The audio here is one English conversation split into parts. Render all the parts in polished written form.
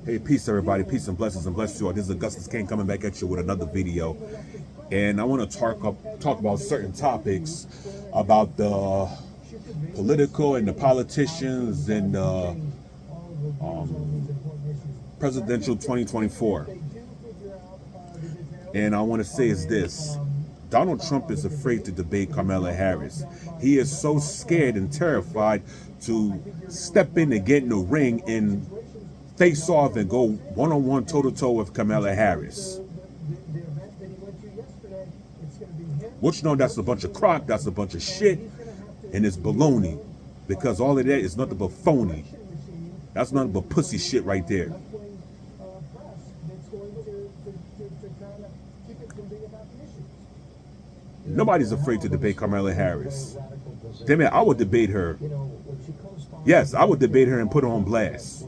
Hey, peace everybody, peace and blessings to you all. This is Augustus King coming back at you with another video. And I want to talk about certain topics about the political and the politicians and presidential 2024. And I want to say is this. Donald Trump is afraid to debate Kamala Harris. He is so scared and terrified to step in and get in the ring and face off and go one-on-one, toe-to-toe with Kamala Harris. Which you know that's a bunch of crap, that's a bunch of shit, and it's baloney. Because all of that is nothing but phony. That's nothing but pussy shit right there. Nobody's afraid to debate Kamala Harris. Damn it, I would debate her. Yes, I would debate her and put her on blast.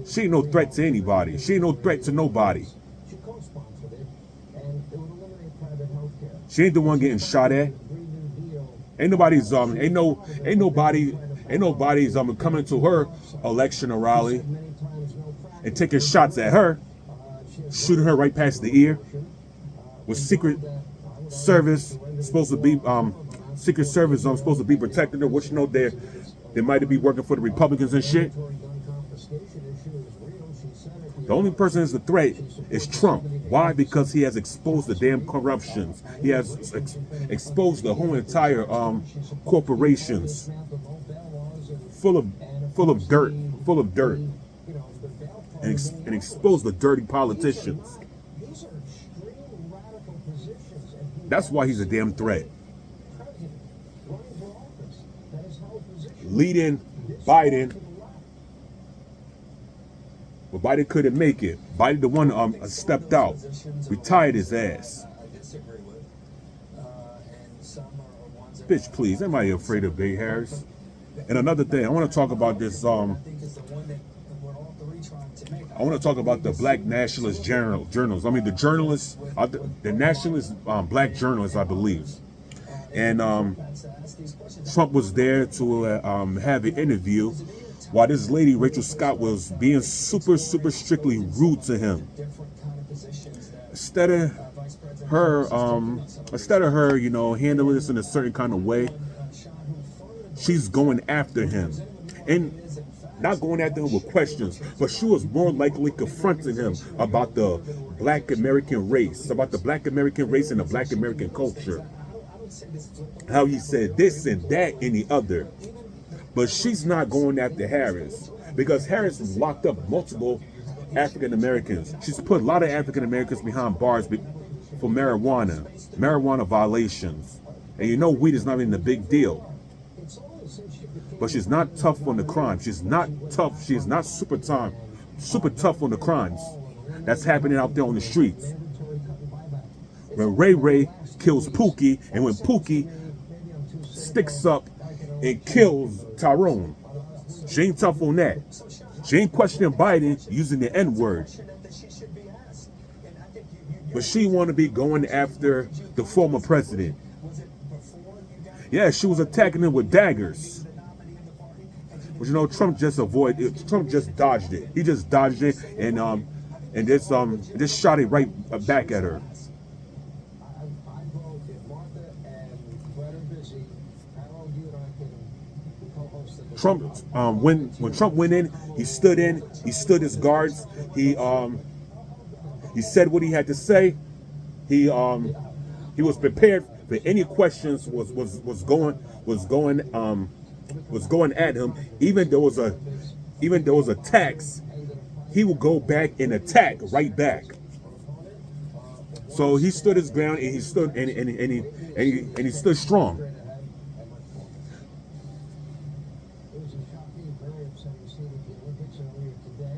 She ain't no threat to anybody. She ain't no threat to nobody. She ain't the one getting shot at. Ain't nobody's coming to her election or rally and taking shots at her, shooting her right past the ear with Secret Service supposed to be supposed to be protecting her, which you know they might be working for the Republicans and shit. The only person that's a threat is Trump. Why? Because he has exposed the damn corruptions. He has exposed the whole entire corporations full of dirt, and exposed the dirty politicians. That's why he's a damn threat. Leading Biden, but Biden couldn't make it. Biden, the one stepped out, retired his ass. Bitch, please, anybody afraid of Bay Harris? And another thing, I want to talk about this. I want to talk about the black nationalist journals. I mean, the journalists, the nationalist black journalists, I believe. And Trump was there to have an interview while this lady, Rachel Scott, was being super strictly rude to him. Instead of her, you know, handling this in a certain kind of way, she's going after him. And not going after him with questions, but she was more likely confronting him about the black American race, and the black American culture. How he said this and that and the other. But she's not going after Harris, because Harris has locked up multiple African Americans. She's put a lot of African Americans behind bars for marijuana violations. And you know weed is not even a big deal. But she's not tough on the crime. She's not tough. She's not super tough on the crimes that's happening out there on the streets. When Ray kills Pookie, and when Pookie sticks up and kills Tyrone, she ain't tough on that. She ain't questioning Biden using the N-word. But she want to be going after the former president. Yeah, she was attacking him with daggers. But you know, Trump just dodged it. He just dodged it and just shot it right back at her. Trump, when Trump went in, he stood his guards. He said what he had to say. He was prepared for any questions was going at him. Even there was attacks, he would go back and attack right back. So he stood his ground, and he stood strong.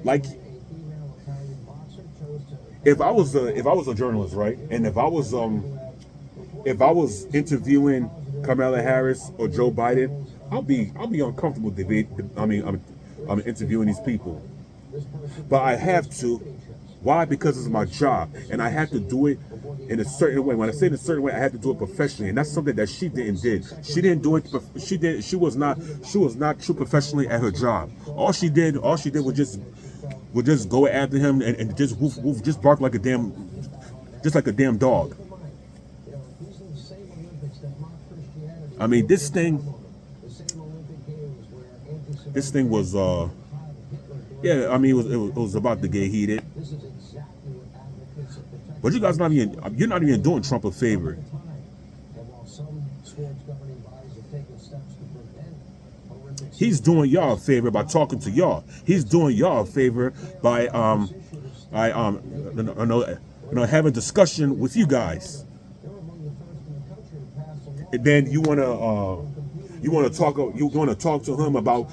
Like, if I was a journalist, right, and if I was interviewing Kamala Harris or Joe Biden, I'll be uncomfortable interviewing these people. But I have to. Why? Because it's my job, and I have to do it in a certain way. When I say in a certain way, I have to do it professionally, and that's something that she didn't did. She didn't do it. She was not true professionally at her job. All she did was just will just go after him and just woof, just bark like a damn, just like a damn dog. I mean, this thing was, yeah, I mean, it was about to get heated. But you guys you're not even doing Trump a favor. He's doing y'all a favor by talking to y'all. He's doing y'all a favor by having a discussion with you guys. And then you want to talk to him about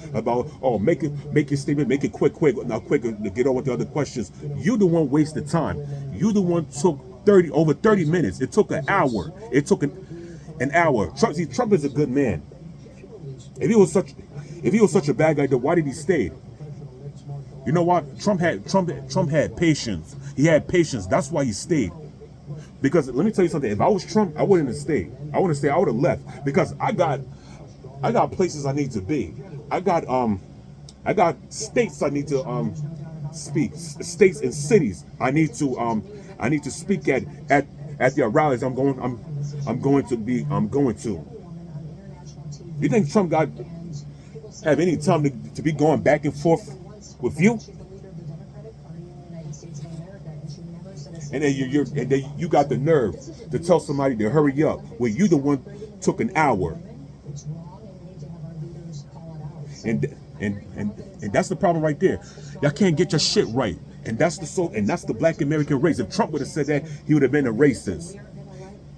make your statement, make it quick to get on with the other questions. You the one wasted time. You the one took over 30 minutes. It took an hour. It took an hour. Trump is a good man. If he was such a bad guy, then why did he stay? You know what? Trump had patience. He had patience. That's why he stayed. Because let me tell you something. If I was Trump, I wouldn't have stayed. I would have left. Because I got places I need to be. I got states I need to speak. States and cities I need to speak at their rallies. I'm going to. You think Trump have any time to be going back and forth with you? And then you got the nerve to tell somebody to hurry up when you the one took an hour. And that's the problem right there. Y'all can't get your shit right. And that's the black American race. If Trump would have said that, he would have been a racist.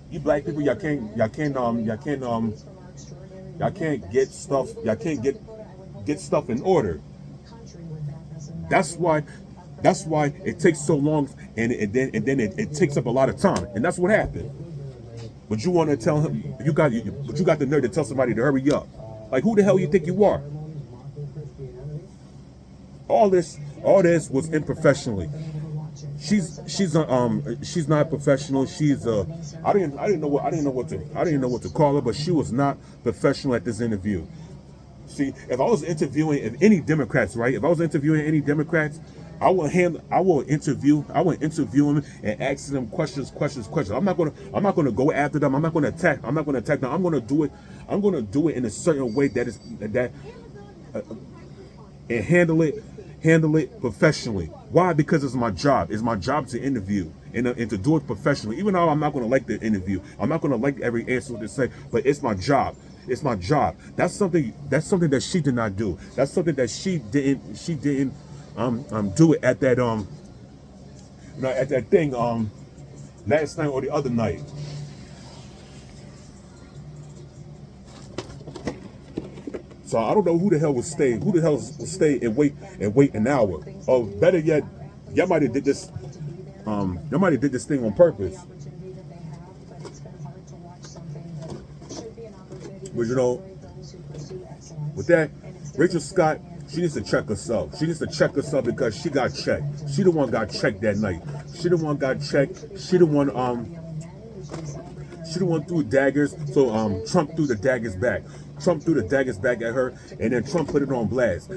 You black people, y'all can't get stuff in order. That's why it takes so long, and then it takes up a lot of time, and that's what happened. But you want to tell him you got the nerve to tell somebody to hurry up. Like, who the hell you think you are? All this was unprofessionally. She's not professional. She's I didn't know what to call her, but she was not professional at this interview. See, if I was interviewing any Democrats, right? If I was interviewing any Democrats, I will interview them and ask them questions. I'm not gonna go after them. I'm not gonna attack them. I'm gonna do it in a certain way and handle it professionally. Why? Because it's my job. It's my job to interview and to do it professionally. Even though I'm not gonna like the interview, I'm not gonna like every answer they say, but it's my job. It's my job. That's something that she did not do. That's something that she didn't do it at that at that thing last night or the other night. So I don't know who the hell would stay. Who the hell would stay and wait an hour? Or better yet, y'all might have did this. Y'all might have did this thing on purpose. But you know, with that, Rachel Scott, she needs to check herself. She needs to check herself because she got checked. She the one got checked that night. She the one got checked. She the one threw daggers. So Trump threw the daggers back. Trump threw the daggers back at her, and then Trump put it on blast.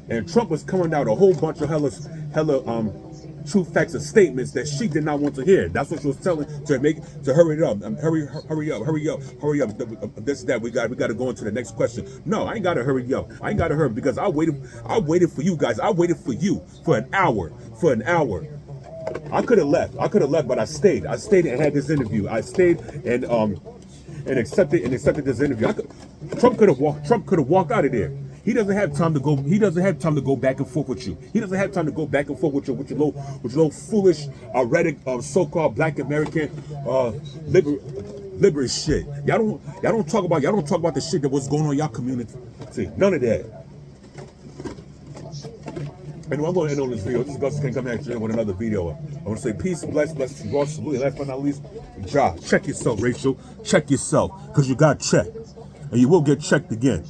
And Trump was coming out a whole bunch of hella true facts and statements that she did not want to hear. That's what she was telling to hurry it up. Hurry up. This, that, we got to go into the next question. No, I ain't got to hurry up. I ain't got to hurry because I waited for you guys. I waited for you for an hour. I could have left, but I stayed and had this interview. I stayed and accepted this interview. Trump could have walked out of there. He doesn't have time to go. He doesn't have time to go back and forth with you. He doesn't have time to go back and forth with your little foolish, erratic, so-called Black American, liberal shit. Y'all don't talk about the shit that was going on in y'all community. See, none of that. Anyway, I'm going to end on this video. This is Gus can come at you with another video. I want to say peace, blessings, God, salute, and last but not least, job. Check yourself, Rachel. Check yourself, because you got checked, and you will get checked again.